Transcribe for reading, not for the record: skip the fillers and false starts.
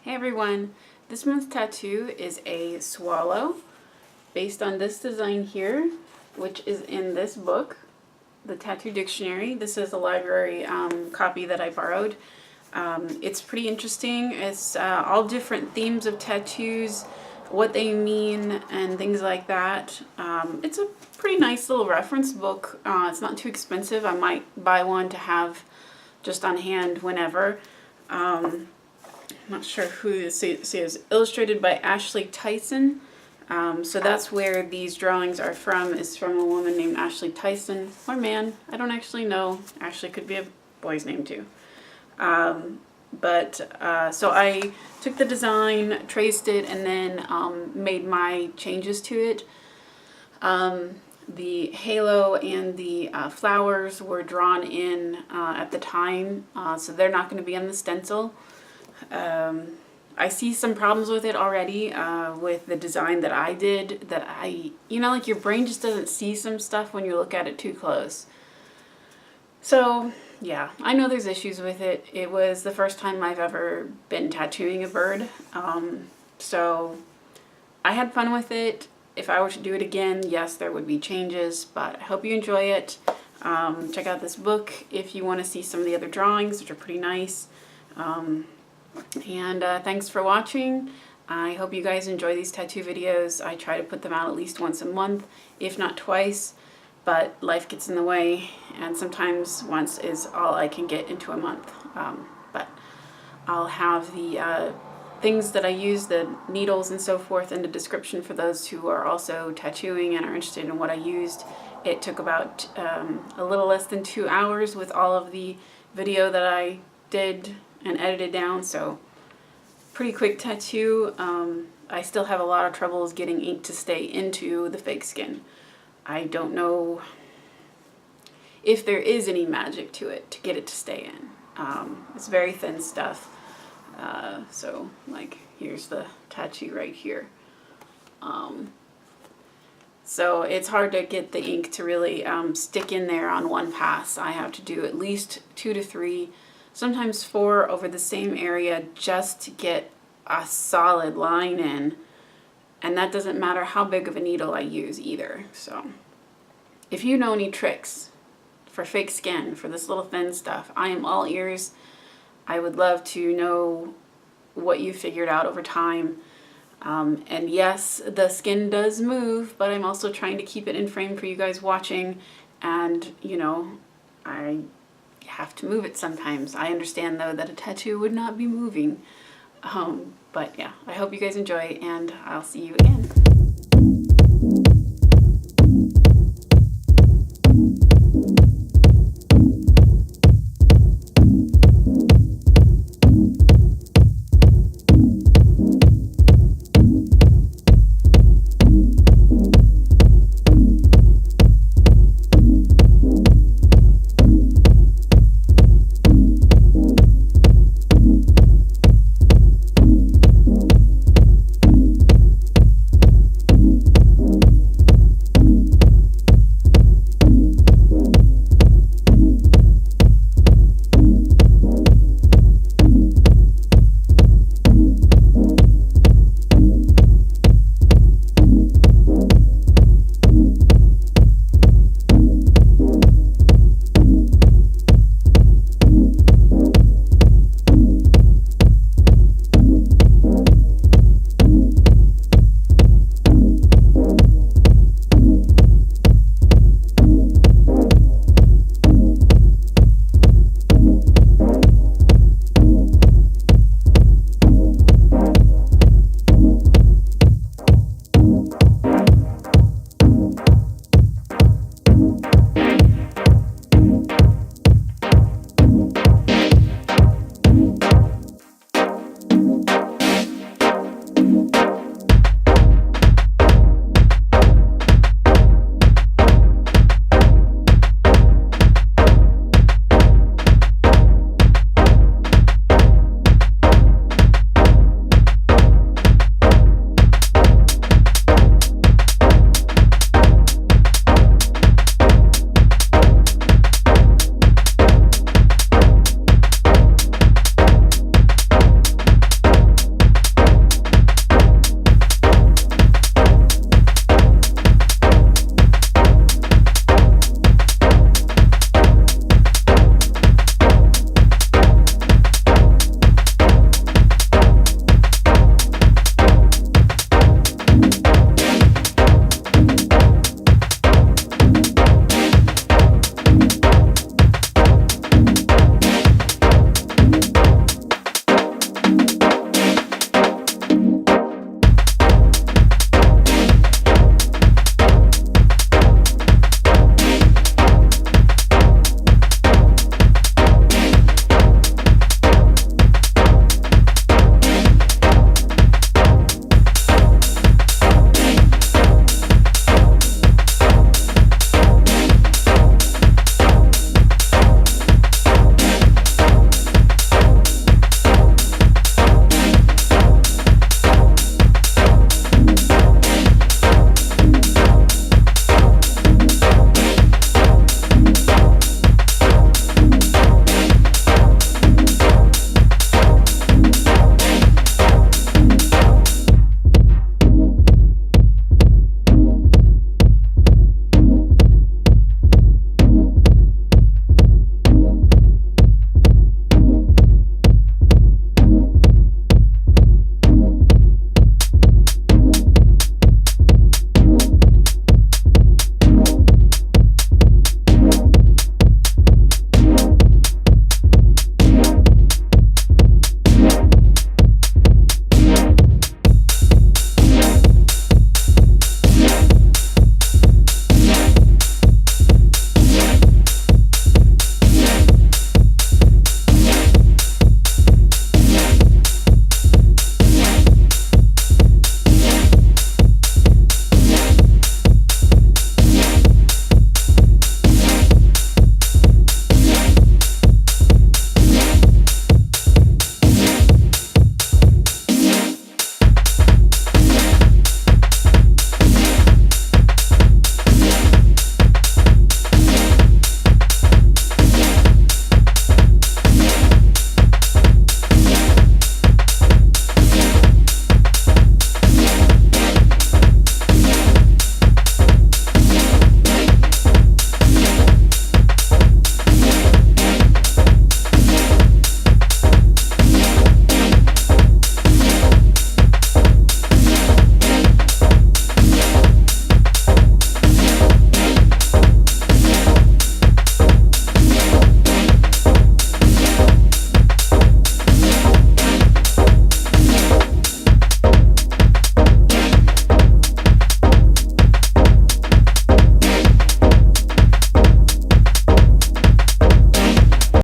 Hey everyone, this month's tattoo is a swallow based on this design here, which is in this book, the Tattoo Dictionary. This is a library copy that I borrowed. It's pretty interesting. It's all different themes of tattoos, what they mean, and things like that. It's a pretty nice little reference book. It's not too expensive. I might buy one to have just on hand whenever. I'm not sure who this is. Illustrated by Ashely Tyson. So that's where these drawings are from, is from a woman named Ashely Tyson, or man, I don't actually know. Ashley could be a boy's name too. So I took the design, traced it, and then made my changes to it. The halo and the flowers were drawn in at the time, so they're not going to be on the stencil. I see some problems with it already, with the design that I did, that like your brain just doesn't see some stuff when you look at it too close. So, yeah, I know there's issues with it. It was the first time I've ever been tattooing a bird, so I had fun with it. If I were to do it again, yes, there would be changes, but I hope you enjoy it. Check out this book if you want to see some of the other drawings, which are pretty nice. Thanks for watching. I hope you guys enjoy these tattoo videos. I try to put them out at least once a month, if not twice, but life gets in the way, and sometimes once is all I can get into a month. But I'll have the things that I use, the needles and so forth, in the description for those who are also tattooing and are interested in what I used. It took about a little less than 2 hours with all of the video that I did and edited down, so pretty quick tattoo. I still have a lot of troubles getting ink to stay into the fake skin. I don't know if there is any magic to it to get it to stay in. It's very thin stuff. So like here's the tattoo right here. So it's hard to get the ink to really stick in there on one pass. I have to do at least 2 to 3, sometimes 4 over the same area just to get a solid line in, and that doesn't matter how big of a needle I use either. So if you know any tricks for fake skin, for this little thin stuff, I am all ears. I would love to know what you figured out over time. And yes, the skin does move, but I'm also trying to keep it in frame for you guys watching, and I have to move it sometimes. I understand though that a tattoo would not be moving. But yeah, I hope you guys enjoy, and I'll see you again.